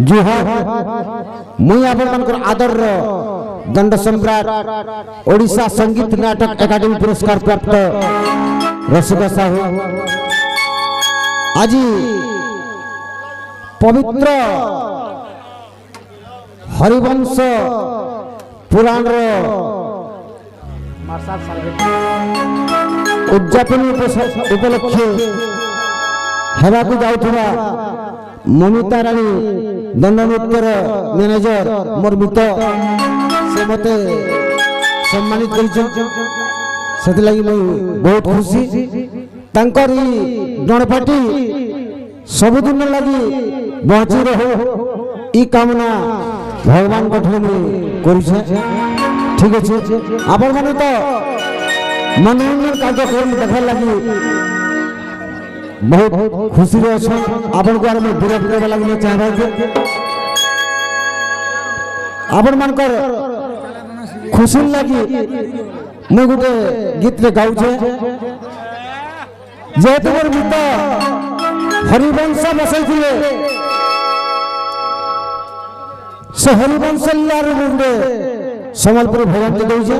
जुहार मुई आपनकर आदर दंड सम्राट ओडिशा संगीत नाटक एकाडेमी पुरस्कार प्राप्त रसिक साहू आज पवित्र हरिवंश पुराण उद्यापन उपलक्षे हेबाकु जाउथबा ममिता रानी दंड नृत्यर मैनेजर मोर मित से मते सम्मानित कर बहुत खुशी तांकर गणपाटी सबुदिन लगी बची रहो ई कामना भगवान कठिन कर ठीक अच्छे आपण मैंने तो मनोरंजन कार्यक्रम देखा लगी बहुत खुशी अच्छे आपण को मैं विरोध करने लगे चाहे आपण मानकर खुशी लगी मैं गोटे गीत गाऊे जेहेतु मोर गीत हरिवंश बसई से हरिवंश लीला सम्बलपुर भगवती दौचे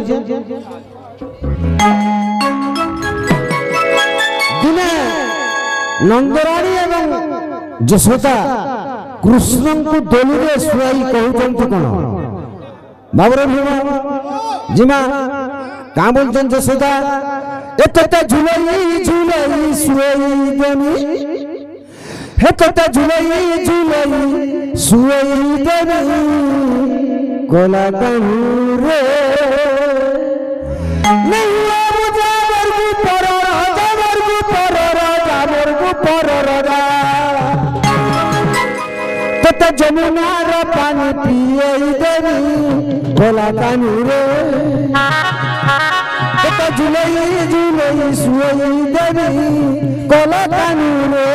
दिने नंदराणी एवं जशोदा कृष्ण को दोली रे सुई कहते कौन बाबुरे जिमा क्या बोलते जशोदा एतटा झुलाई झुलाई सुई देनी एतटा झुलाई झुलाई सुई देनी कोला कहूँ रे नहीं तो जमुनार पानी पिए देनी भोला कानू रे तो झुलई झुलई सुई देनी कोला कानू रे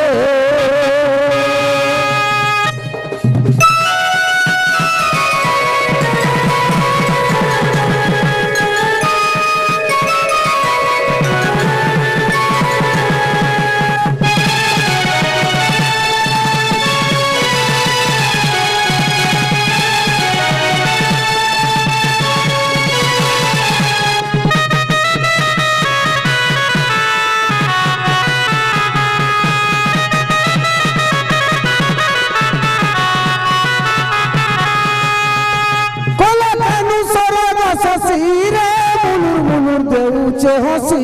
हसी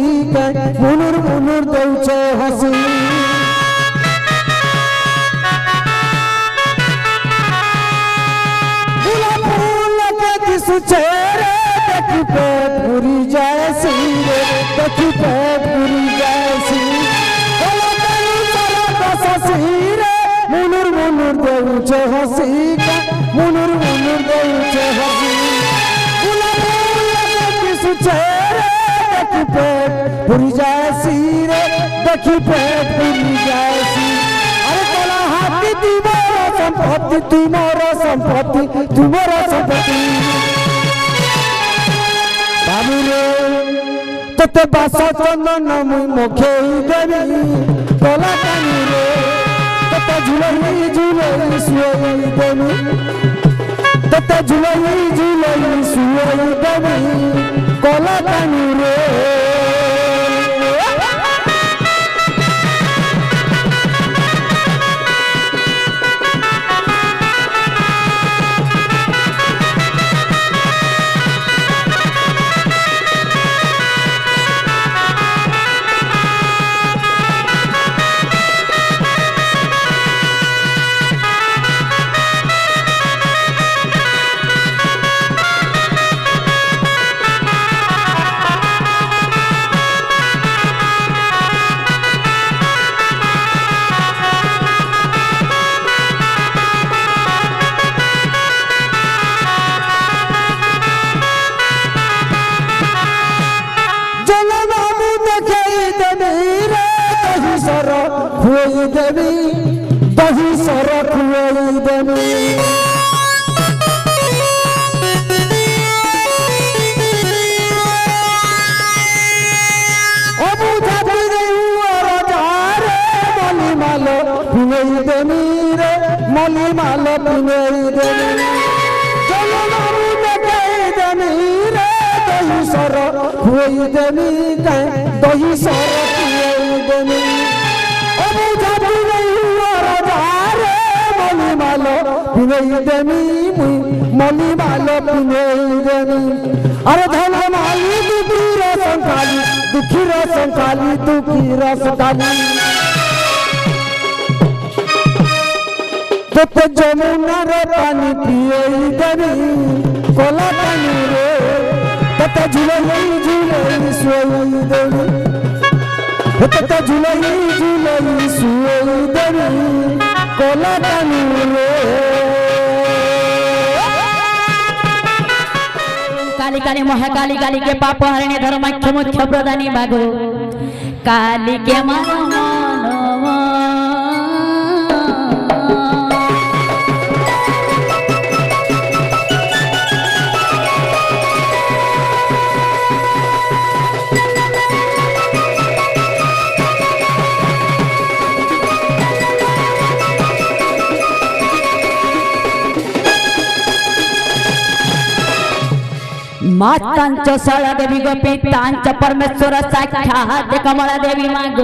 मुनुर मुनुर दौचे हसी फूल के दिसुचे रे देखी पेट पूरी जाए सी रे देखी पेट पूरी जाए सी रे मुनुर मुनुर दौचे हसी मुनुर मुनुर दौचे हसी फूल के दिसुचे पेट पूरी जाएसी रे देखी पेट पूरी जाएसी अरे कोला हाथी तुम्हारा संपत्ति बाबू रे तते बासा चंदन मुई मुखे देवी कोला कानी रे तते झुलई झुलई सुई देवी तते झुलई झुलई सुई देवी कोला कानी रे दही सर खुआई देवी अबू जाती मालो खुआई देवी রে মলি মাল পিনেই দেবী জলনারু দেখাই দেবী রে দহি সর খুই দেবী দহি সর পিয়েই দেবী অবু যাবি নেই রাজা রে মলি মাল পিনেই দেবী মুই মলি মাল পিনেই দেবী আরে ধন মালি দুঃখীর সংকালী দুঃখীর সংকালী দুঃখীর সংকালী তোতে যমুনার পানি পিয়েই দেবী কলা পানি রে তোতে ঝুলাই ঝুলাই শুয়েই দেবী তোতে ঝুলাই ঝুলাই শুয়েই দেবী কলা পানি রে काली काली महाकाली काली के पाप हरणे धर्माख्य मुख्य प्रदानी मागो काली के मानो मातांच सळ देवी गोपितांच परमेश्वर साक्षात कमला देवी माग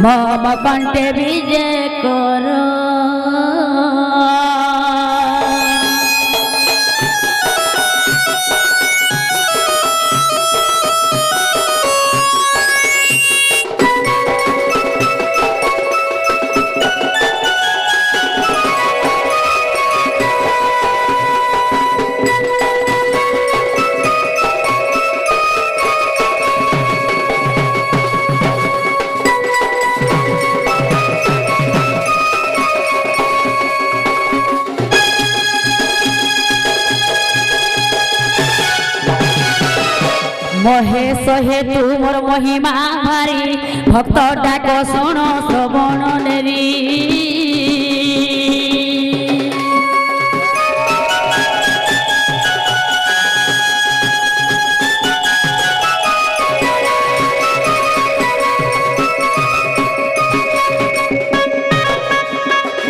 मम कंठे विजय करो महेश हे तू मोर महिमा भारी भक्त डाक शुण श्रवण देवी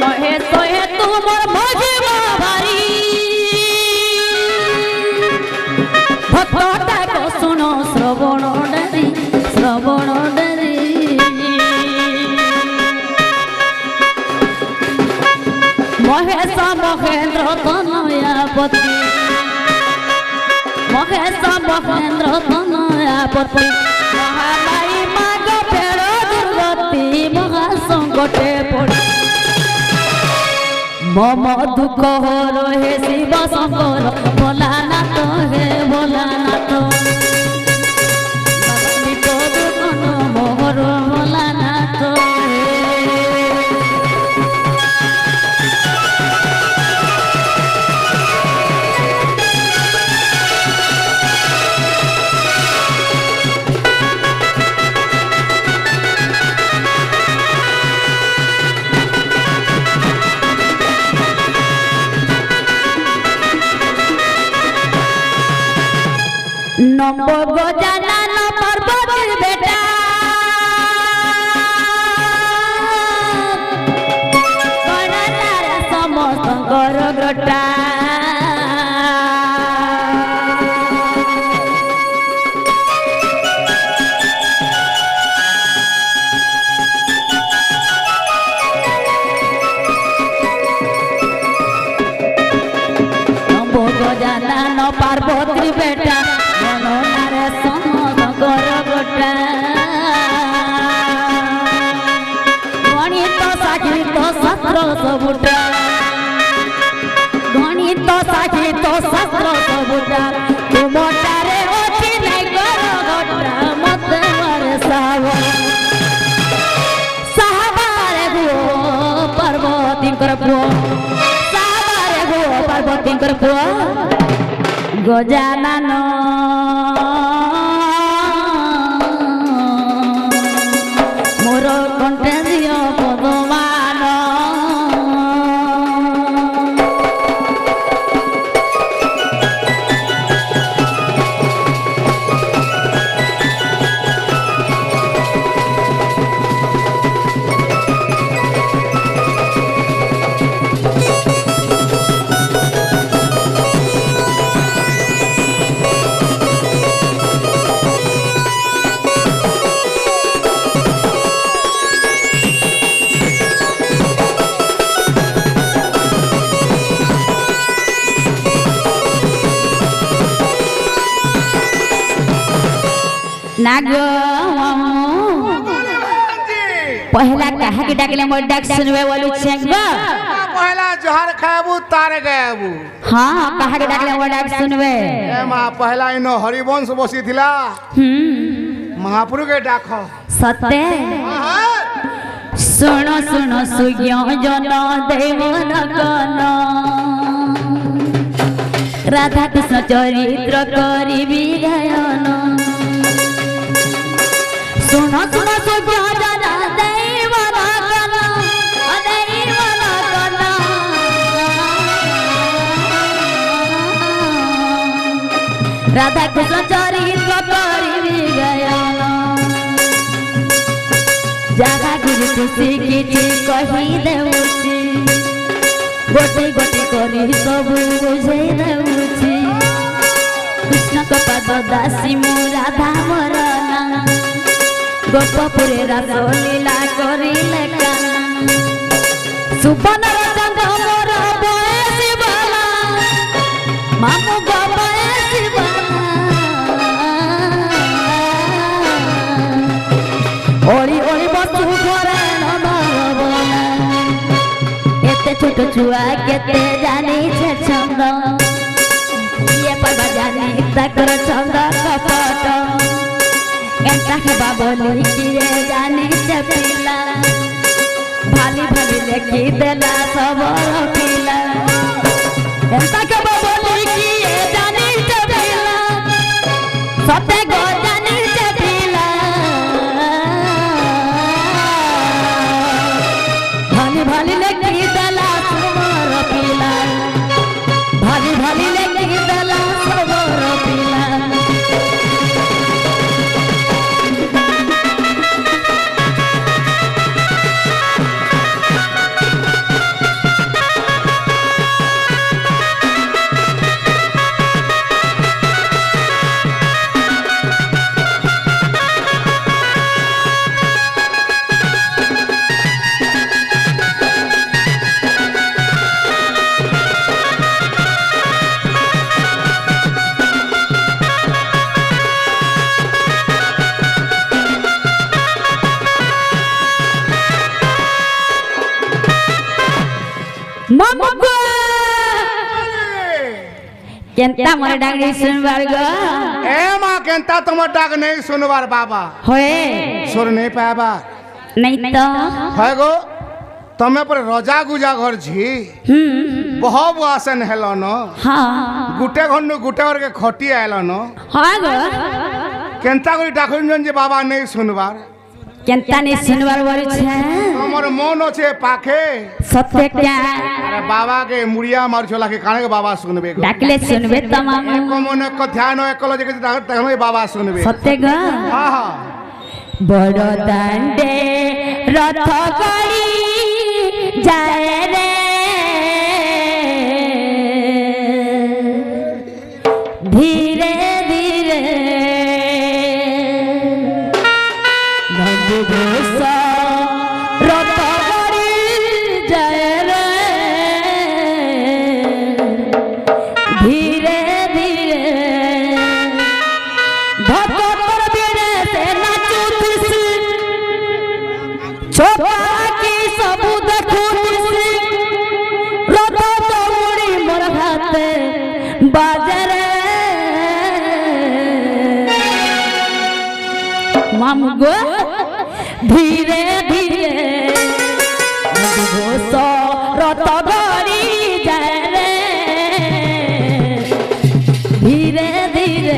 महेश हे तू मोर महिमा भारी भक्त डाक शुण श्रवण डरी महेश महेन्द्र तनयापति महेश महेन्द्र तनयापति महामाई माग फेर दुर्गति महासंकटे पड़ी मम दुख हर हे शिव शंकर भोलानाथ हे भोलानाथ मोहर भोलानाथ नंब गजानन पर्वत बेटा कणानार समस्तकर ग्रटा नंब गजानन पार्वती बेटा गणित साखित शास्त्र सबुटा गणित साखित शास्त्र सबुटा तुमटारे अच्छी नहीं कर घटा मत मारे साहबारे गो पार्वती कर पुओ साहबारे गो पार्वती कर पुओ गजानन मोर कंठे दियो पदमान नागो पहला कहा के डाकले मोर डाक सुनवे वालू छेगबा पहला जोहर खाबू तार गएबू हां कहा के डाकले मोर डाक सुनवे ए मां पहला इनो हरिवंश बसी थिला महाप्रभु के डाक सत्य सुनो सुनो सुज्ञ जन देवन कन राधा कृष्ण चरित्र करिबी गायन सुनो सुनो सुज्ञ जन देवन कन देवन कन राधा कृष्ण चरित्र करिबी गायन जागा गुरु खुशी किछि कहि देउछि गोटे गोटे करी सब बुझै देउछि कृष्ण को पद दासी मो राधा मरना गोपपुरे रास लीला करिले काना सुपनर चंद मोर बयसी बाला मामु बयसी बाला ओली ओली बसु घरे नमरबला एते छोट छुआ केते जानी छे छंद ये परबा जानी तकर छंद कपट एंता के बाबली किए जानी छे पिला भाली भाली लेखी देला सबर पिला एंता के बाबली किए जानी छे पिला सते गो जानी छे पिला भाली लेके दला सबर पिला भाली लेके दला सबर पिला ममको केंता मोर डाक नहीं सुनबार गो ए मां केंता तुमर डाक नहीं सुनबार बाबा होए सुन नहीं पाबा नहीं तो है गो तमे पर रजा गुजा घर छी बहुत आसन हेलो न हां गुटे घन्नु गुटे और के खटी आइलो न हां गो केंता कोई डाकुन जन जे बाबा नहीं सुनबार केंता नहीं सुनबार वाली छे हमर मन छे पाखे सत्य क्या अरे बाबा के मुड़िया मार छोला के काने के बाबा सुनबे गो डाकले सुनबे तमाम एक मन को ध्यान एकलो जे तहमे बाबा सुनबे सत्य गो हां हां बड़ दांडे रथ गड़ी जाए रे धीरे धीरे नंद रथ गड़ी जाए रे धीरे धीरे भक्तर बीड़े से नाचुतिस छोटा की सबू देखुतिस रथ दौड़ी मोर हाथे बाजरे मामू गो धीरे धीरे रथ गड़ी जाए रे धीरे धीरे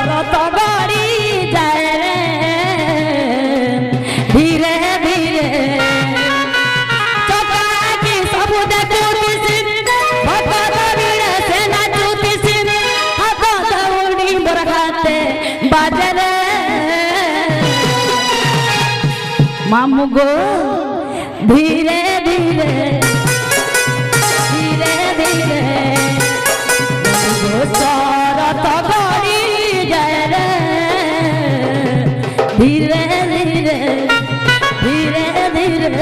रथ गड़ी जाए रे धीरे धीरे चौका की सबू देखुतिस भक्त बीड़े से नाचुतिस हाथ दौड़ी मोर हाथे बाजरे मामू गो धीरे धीरे धीरे धीरे रथ गड़ी जाए रे धीरे धीरे धीरे धीरे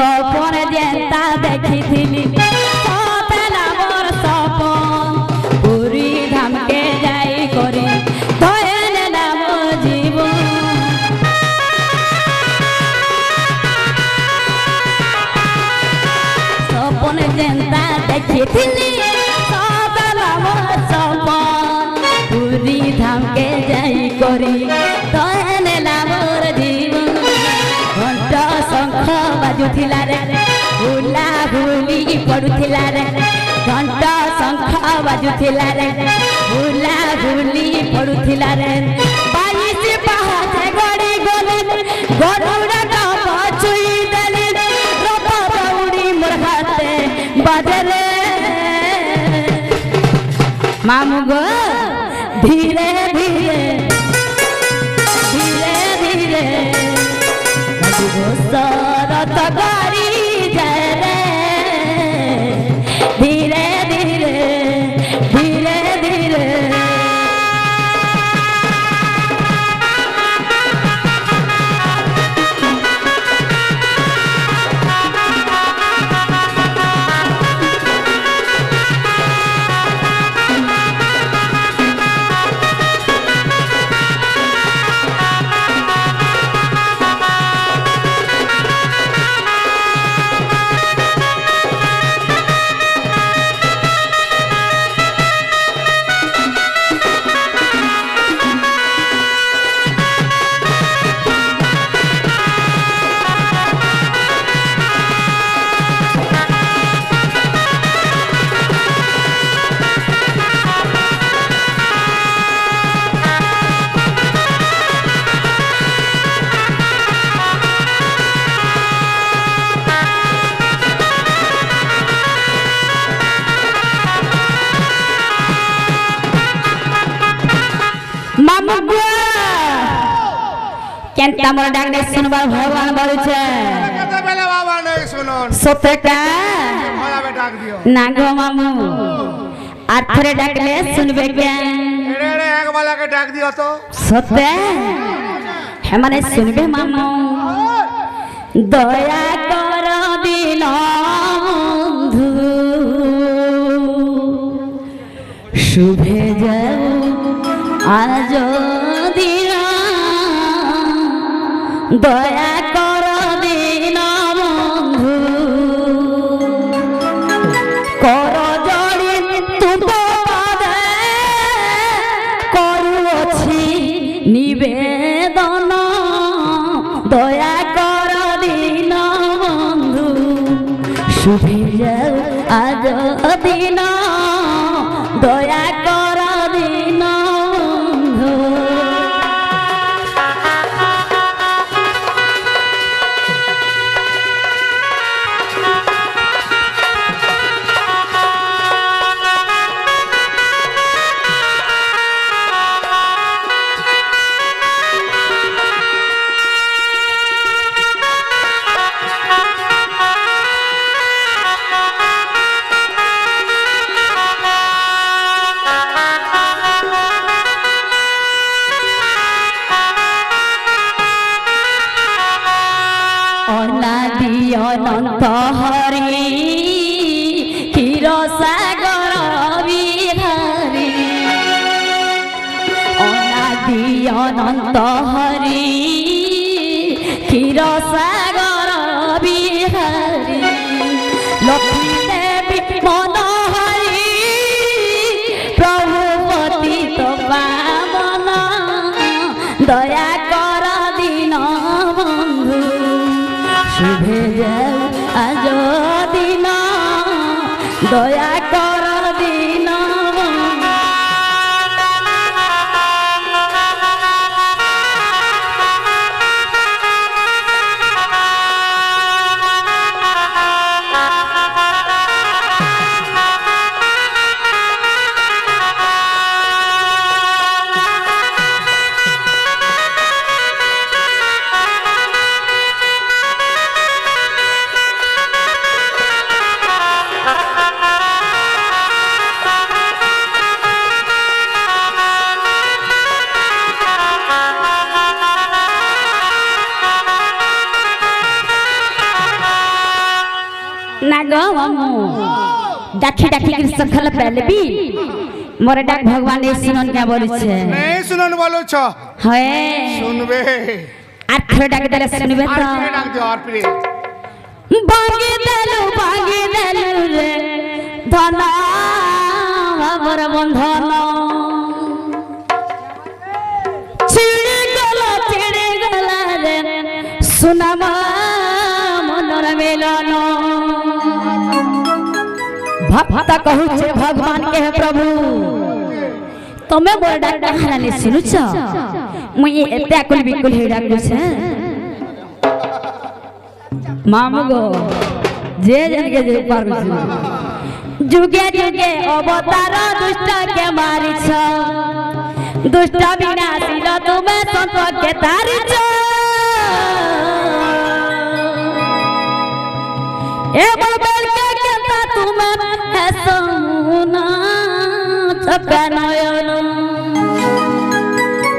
স্বপনে যেটা দেখিଥିଲି সতে নামর স্বপন পুরী ধামকে যাই করি ধয়েন নাম জীবন স্বপনে যেটা দেখিଥିଲି সতে নামর স্বপন পুরী ধামকে যাই করি ধয়েন নামর জীবন ঘণ্ট শঙ্খ বাজুଥିଲା রে ହୁଲା ହୁଲି ପଡୁଥିଲା ରେ ଘଣ୍ଟ ଶଙ୍ଖ ବାଜୁଥିଲା ରେ ହୁଲା ହୁଲି ପଡୁଥିଲା ରେ 22 ପାହାଚ ଗଡ଼ି ଗଲି ଗରୁଡ଼ ଡବ ଛୁଇ ଦେଲି ରଥ ଦଉଡ଼ି ମୋର ହାତେ ବାଜରେ ମାମୁ ଗୋ ଧୀରେ ଧୀରେ ଧୀରେ ଧୀରେ ସରତ କରି যায় রে ধীরে ধীরে ধীরে ধীরে কেনটা মোর ডাক দে শুনবার ভগবান বলছে কত বেলা বাবা নাই শুনুন সত্যটা ভাবে ডাক দিও না গো মামু আর থরে ডাকলে শুনবে কেন এড়ে এড়ে এক বেলাকে ডাক দিও তো সত্য হ্যাঁ মানে শুনবে মামু দয়া কর দিন বন্ধু শুভে যাও আজ দিন দয়া কর দিন বন্ধু কর জড়ি তুম পাদে করুছি নিবেদন দয়া কর দিন বন্ধু শুভে যাও আজ দিন দয়া কর দিন বন্ধু অনাদি অনন্ত হরি ক্ষীর সাগর বিহারী অনাদি অনন্ত হরি ক্ষীর সাগর বিহারী লক্ষ্মী দেবী মনোহরি প্রভু পতিত পাবন দয়া কর দিন বন্ধু শুভে যাও আজ দিন দয়া কর দিন गो मामू डाकी डाकी के सखल पहले भी मोरे डाक भगवान ने सुनन क्या बोली छे नहीं सुनन बोलो छ है सुनबे আর থরে ডাক দিলে শুনবে তো আর ডাক দিও আর ফিরে ভাঙি দেলু রে ধনা আমার বন্ধন ছিড়ে গেল রে সুনামা মনর মিলন भक्ता कहू छे भगवान के प्रभु तमे मोर डाक कहानी सुनु छ मुई एते कुल बिकुल हे डाक छे मामू गो जे जन के जे पार जुगे जुगे अवतार दुष्ट के मारी छ दुष्ट विनाशी ल तुमे संत के तारी छ ए बलबल के केता तुमे है सोना चका नयन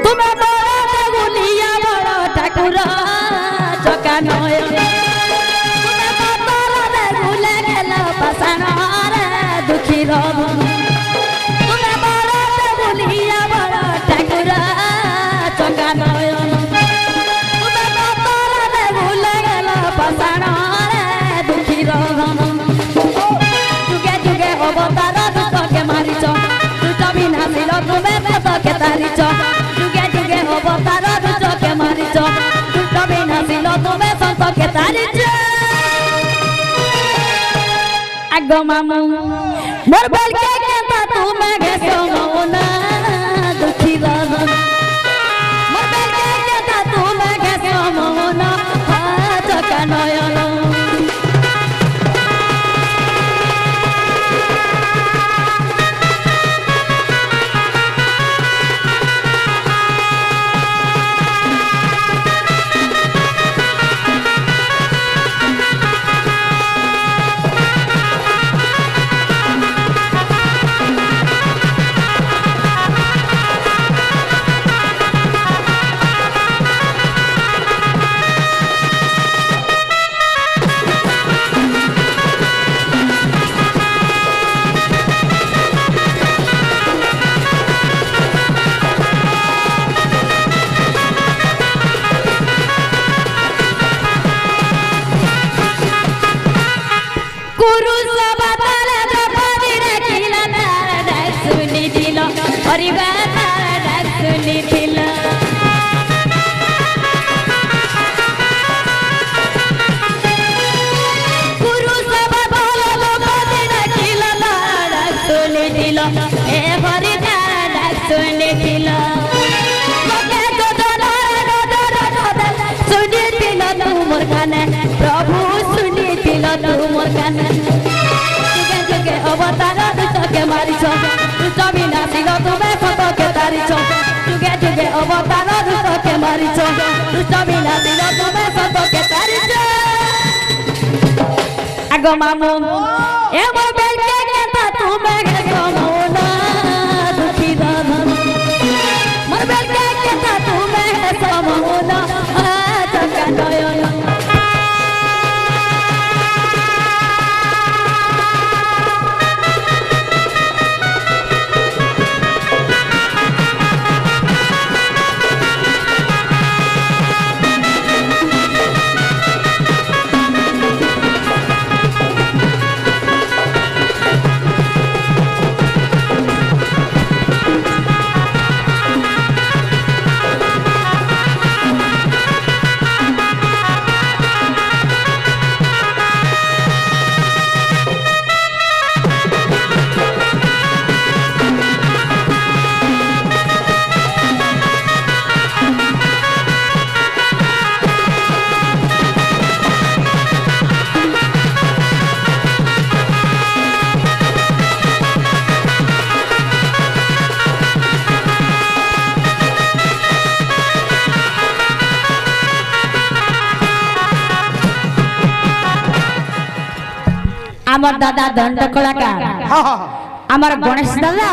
तुमे बड़ा देगुलिया बड़ा ठाकुर चका नयन तुमे बड़ा देगुले गेला पसना रे दुखी रब तुमे बड़ा देगुलिया बड़ा ठाकुर चका नयन तुमे बड़ा देगुले गेला पसना जुगे जुगे अवतार दुष्ट के मारी छ दुष्ट विनाशी ल तुमे संत के तारी छ जुगे जुगे अवतार दुष्ट के मारी छ दुष्ट विनाशी ल तुमे संत के तारी छ आगो मामू मोर बल के केता तुमे घेसो मौना दुखी रब मोर बल के केता तुमे घेसो मौना चका नयन प्रभु सुनी दिल तू मोर काने जुगे जुगे अवतार दुष्ट के मारी छ दुष्ट विनाशी ल तुमे संत के तारी छ जुगे जुगे अवतार दुष्ट के मारी छ दुष्ट विनाशी ल तुमे संत के तारी छ आगो मामू ए मोर बेल के केता तुमे घेसो मौना दुखी रब मोर बेल के केता तुमे घेसो मौना चका नयन आमर दादा दंड कलाकार आमर गणेश दादा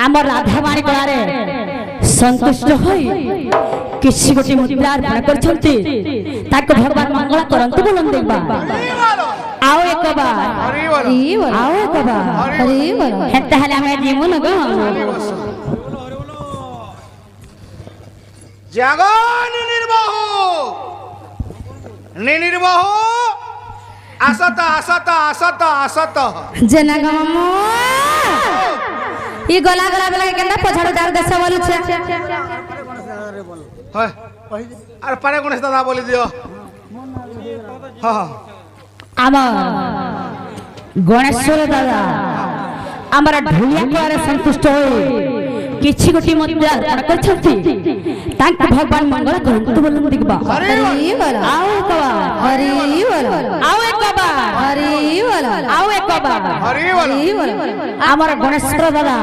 आमर राधावाणी कलारे संतुष्ट होई କିଛି ଗୋଟେ ମୁଦ୍ରା ଅର୍ପଣ କରିଛନ୍ତି ତାକୁ ଭଗବାନ ମଙ୍ଗଳ କରନ୍ତୁ ବୋଲନ୍ତୁ ଦେଖିବା ଆଉ ଏକ ବାର ଆଉ ଏକ ବାର ହେତା ହେଲେ ଆମେ ଯିମୁ ନଗ জাগো নিনির বহু আসত আসত আসত আসত জেনা গমু ই গলা গলা বেলা কেনটা পছাড় দার দেশ বলছে হয় আর পারে গণেশ দাদা বলি দিও হ্যাঁ আমার গণেশ্বর দাদা আমার ঢুলিয়া করে সন্তুষ্ট হয়ে କିଛି ଗୋଟିଏ ମୁଦ୍ରା ଅର୍ପଣ କରିଛନ୍ତି ତାଙ୍କୁ ଭଗବାନ ମଙ୍ଗଳ କରନ୍ତୁ ବୋଲନ୍ତୁ ଦେଖିବା ଆଉ ଏକ ବାର ଆଉ ଏକ ବାର ଆଉ ଏକ ବାର ଆମର ଗଣେଶ୍ୱର ଦାଦା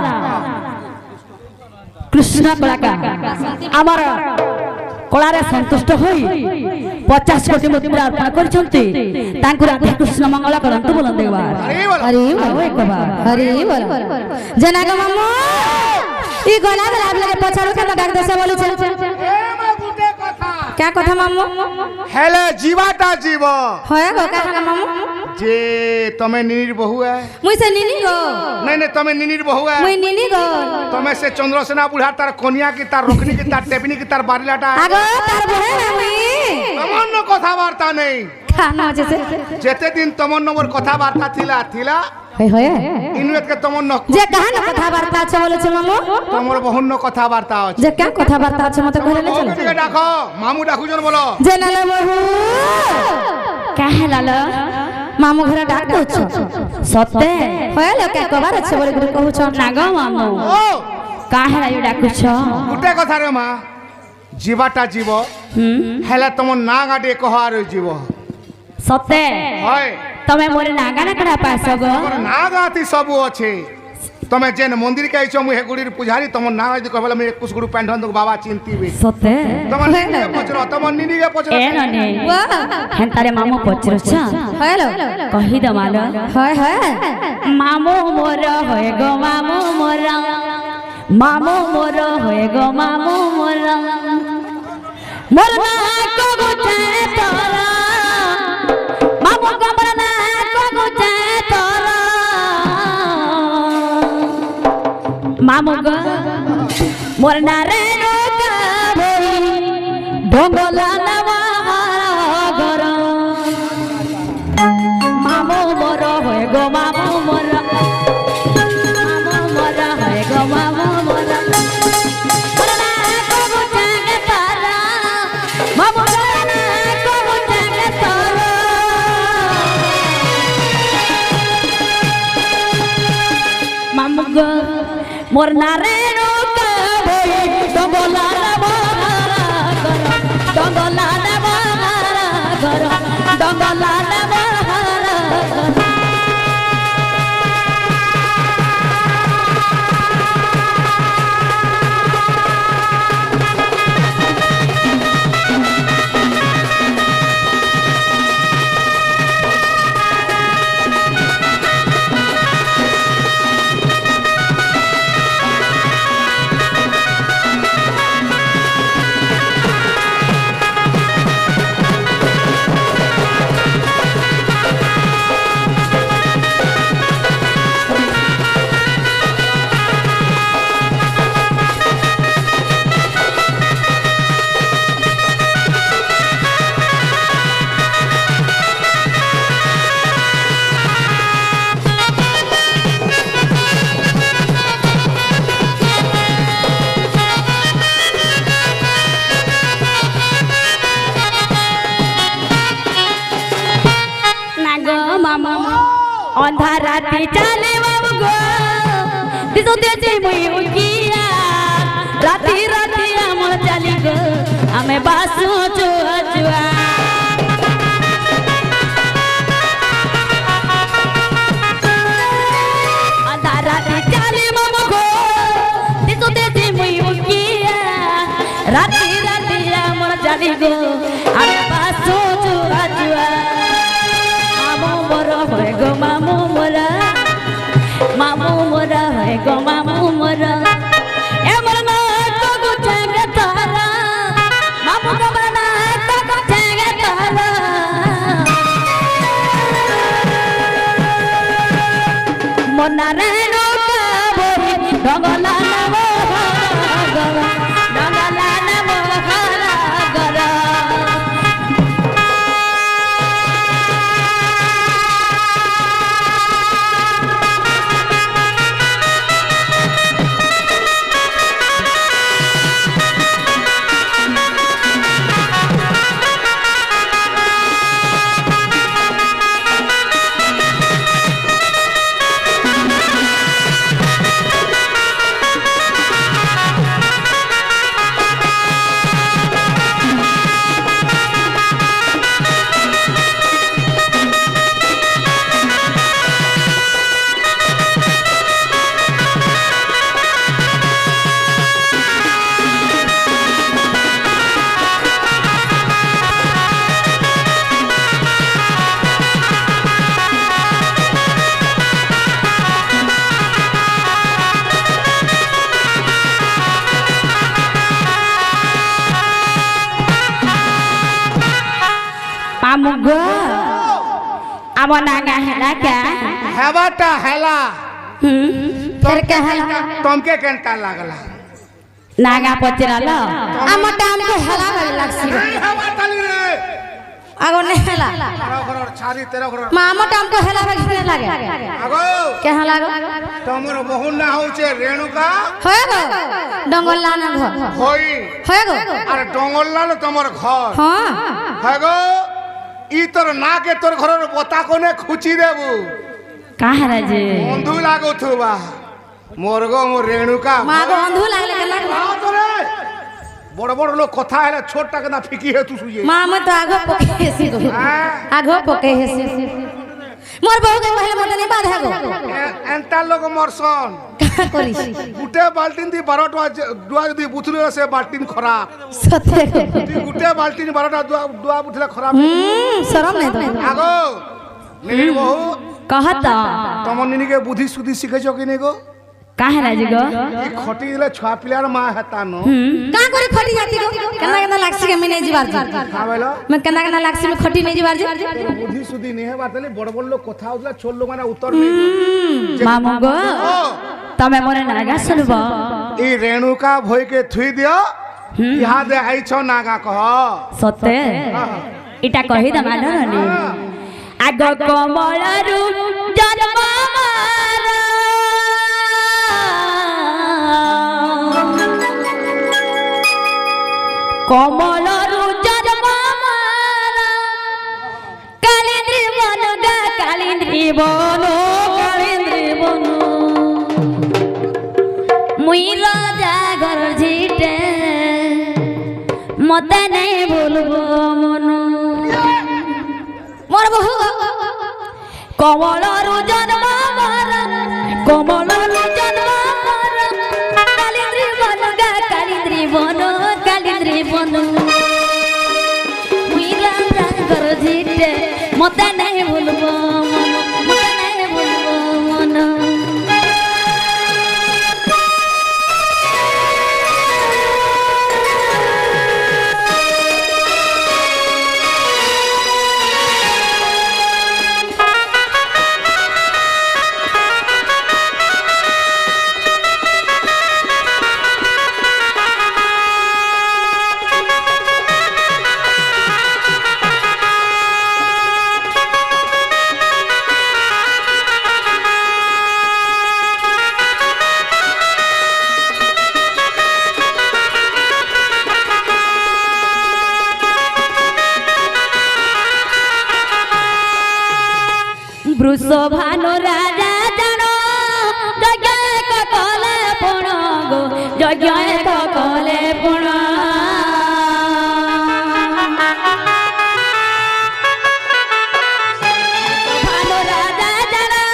କୃଷ୍ଣ କଳାକାର ଆମର କଳାରେ ସନ୍ତୁଷ୍ଟ ହୋଇ 50 କୋଟି ମୁଦ୍ରା ଅର୍ପଣ କରିଛନ୍ତି ତାଙ୍କୁ ରାଧେ କୃଷ୍ଣ ମଙ୍ଗଳ କରନ୍ତୁ ବୋଲନ୍ତୁ ଦେଖିବା ଆଉ ଏକ ବାର ଜନାଗ ମାମୁ ই গলা গলা লাগে পছাড় কেন ডাক দেশে বলছে क्या কথা মামু হেলে জীবাটা জীব হয় গো কাহা মামু যে তুমি নিনির বহু है মুই সে নিনি গো नहीं नहीं তুমি নিনির বহু है মুই নিনি গো তুমি সে চন্দ্রসেনা বুঢ়া তার কনিয়া কি তার রকনি কি তার টেপনি কি তার বারিলাটা আগো তার বহে না মুই তোমার কথাবার্তা নেই খানা আছে যেতে দিন তোমার নম্বর কথাবার্তা থিলা হয় হয় ইনवेट के তোমার যে কাহা কথাবার্তা আছে বলেছে মামু তোমার বহুন্য কথাবার্তা আছে যে কা কথাবার্তা আছে মতে কইলে না চলে ওকে ডাকো মামু ডাকুজন বলো যে নালে বহু কাহে লাল মামু ঘরে ডাক দউছ সতে হয় লোকে কবার আছে বলে গুরু কহুছ না গো মামু ও কাহে লাল ডাকুছ গুটে কথা রে মা জীবাটা জীব হেলে তোমার না গাডে কহার জীব সতে হয় তুমি মোরে নাগা না করা পাস গো তোমার না গাতি সব আছে তুমি যেন মন্দির কে আইছো মু হেগুড়ির পূজারি তোমার না যদি কইবলে মে 21 গুড়ু প্যান্ট হন্দক বাবা চিন্তিবে সতে তোমার নিনি পচর তোমার নিনি কে পচর এ ননে হেনতারে মামু পচরছ হ্যালো কহি দ মাল হয় হয় মামু মোর হয় গো মামু মোর মামু মোর হয় গো মামু মোর মোর না কো গুছে তোরা মামু কবর না কো গুছে তোরা মামু গো মোর না রে নৌকা ভই ঢঙ্গলা নওয়া ঘর মামু মোর হয় গো মামু মোর মামু মোর হয় গো মামু মোর মোর না কো গুছে তোরা মামু গো না কো গুছে তোরা মামু গো মোর না রে নৌকা ভই ডঙ্গলা নওয়া ঘর ডঙ্গলা নওয়া ঘর ডঙ্গলা নওয়া ঘর अंधार राती चले बाबू गो दिसो देजे मुई उकिया राती राती हमर चली गो हमें बासु चुआ चुआ अंधार राती चले बाबू गो दिसो देजे मुई उकिया राती राती हमर चली गो हमें बासु चुआ चुआ হয় গো মামু মোরা হয় গো মামু মোরা এমন না কো গুছে গে তারা মামু গো আমার নাগা হেলা কে হেবাটা হেলা তোর কে হেলা তোমকে কেনটা লাগলা নাগা পচরাল আমার টামকে হেলা লাগছি হেবাটালি রে আগো নে হেলা ঘর ছাড়ি তেরা ঘর মা আমার টামকে হেলা লাগে আগো কে হেলা গো তোমার বহু না হচ্ছে রেণুকা হয়ে গো ডঙ্গলা না ঘর হই হয়ে গো আর ডঙ্গলাল তোমার ঘর হ্যাঁ হয় গো ই তোর নাকে তোর ঘরের বতা কোনে খুচি দেবু কাহারা যে বন্ধু লাগুথুবা মোর গো মোর রেণুকা মা গো অন্ধু লাগলে কে লাগবে বড় বড় লোক কথা হেলা ছোটটাকে না ফিকি হে তু সুয়ে মা আমি তো আগো পকে হেসি গো আগো পকে হেসি মোর বউ কে পহলে মতে नहीं बाधा गो এন্টা লোক মরসন का करिस গুটে বালতিন দি 12টা দুয়া যদি বুথলে সে বালতিন খারাপ सत्य তুই গুটে বালতিন 12টা দুয়া বুথলে খারাপ शरम नहीं तो আগো নিনি বহু कहता তোমার নিনিকে বুদ্ধি সুদ্ধি শিখেছো কি নে গো काहारा जे गो এই খটি দিলে ছুয়া পিলার মা হেতানো का करे खटी जाती गो केना केना लागसी के मिने जीवार जी কা বলো मैं केना केना लागसी में खटी नहीं जीवार जी বুদ্ধি সুদ্ধি নেহে বাতলে বড় বড় লোক কথা হউতলা ছোট লোক মানে উত্তর নেই मामू गो ও तमे मोरे नागा सुनबो এই রেণুকা ভইকে থুই দিও ইহা দে আইছ নাগা কহ सत्य इटा कहि द मानरनी आग कमलरु जन्म कमलरु जन्म कालिंद्री बन गा कालिंद्री बनो कालिंद्री बनो मुई राजा घर झीटे मते नहीं भूलबो मनु मोर बहू कमलरु जन्म कमलरु जन्म कालिंद्री बन गा कालिंद्री बनो कालिंद्री बनो मुई राजा घर झीटे मते नहीं भूलबो मनु मते नहीं भूलबो मनु বৃষভানু রাজা জানো যজ্ঞ কলে পুণ গো যজ্ঞ কলে পুণ ভানু রাজা জানো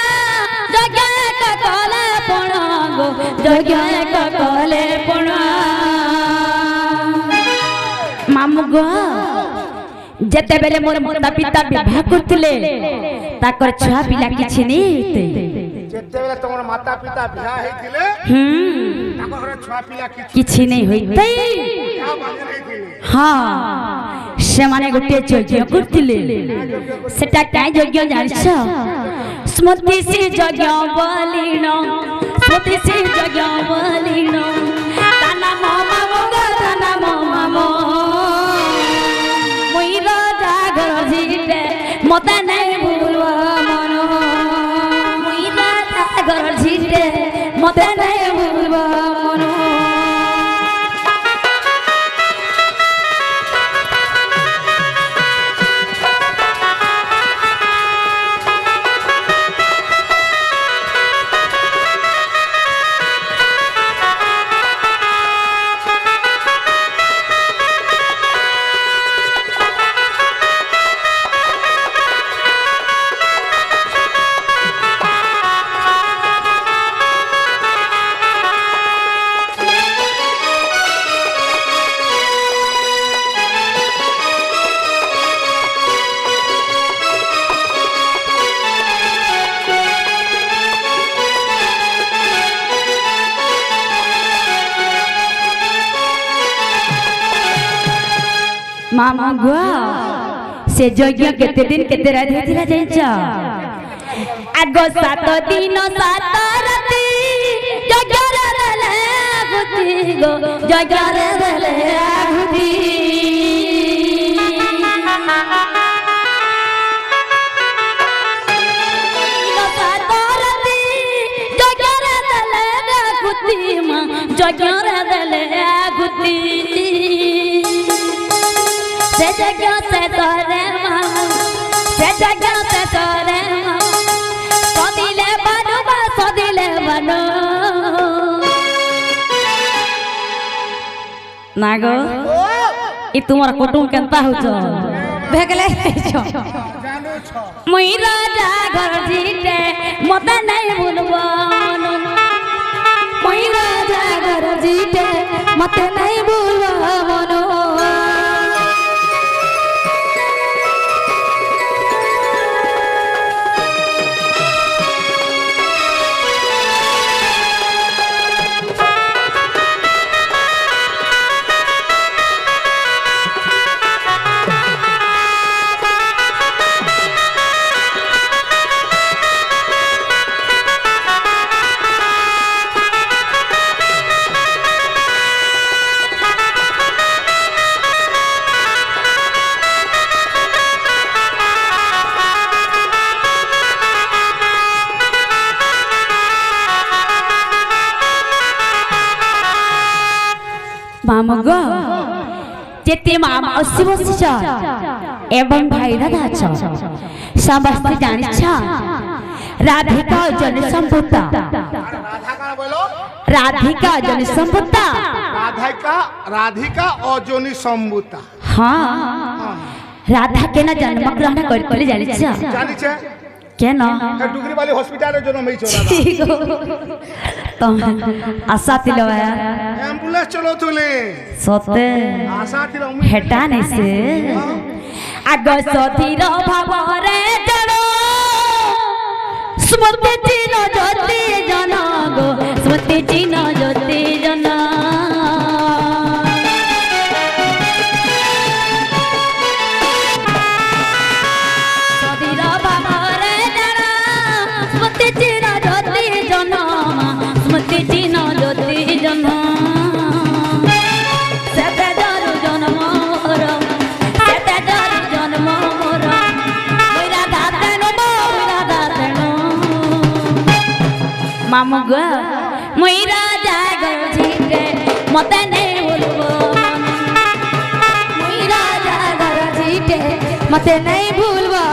যজ্ঞ কলে পুণ গো যজ্ঞ কলে পুণ মামু গো যেতেবেলে মোর মাতা পিতা বিবাহ করতিলে তাকর ছুয়া পিলা কিছু নেই যেতেবেলে তোমার মাতা পিতা বিয়া হইতিলে তাকর ঘরে ছুয়া পিলা কিছু নেই হইতে হ্যাঁ সেমানে গোটে যজ্ঞ করতিলে সেটা কাই যজ্ঞ জানিছ স্মৃতি সে যজ্ঞ বলিন স্মৃতি সে যজ্ঞ বলিন তানা মামা গো তানা মামা মতে নাই ভুলব মন মুই রাজা ঘর ঝিটে মতে নাই ভুলব মন মামা গো से यज्ञ केते दिन केते रात हेतिला जाइछ आगो 7 दिन 7 राति यज्ञ रे देले आहुति गो यज्ञ रे देले आहुति जगरे दले गुती से जगह से तोरे से जगह से तोरे सदिले बनो नागो ई तुम्हारा कुटुम केनता होछ भेगले छो मुई राजा घर जीते मते नहीं भूलबो मुई राजा घर जीते मते नहीं भूलबो मनो मामगो जेते मामा अस्सी बसिछ एवं भाई राधा छ समस्त जानिछ राधिका जन संपुता राधा का बोलो राधिका जन संपुता राधिका अजनी सम्बुता हां राधा के ना जन्म ग्रहण करतले जानिछ जानिछ केन डुगरी वाली हॉस्पिटल रे जन्म होइछ तो आशा तिलवा एम्बुलेंस चलो तुले सते आशा तिल हेटा नहीं से आग सतीर भाव रे जन स्मृति चिन्ह ज्योति जन गो स्मृति चिन्ह ज्योति जन सतीर भाव रे जन स्मृति चिन्ह ज्योति जन स्मृति चिन्ह ज्योति जन मामुगा मुई राजा घर जीते मते नहीं भूलबो मुई राजा घर जीते मते नहीं भूलबो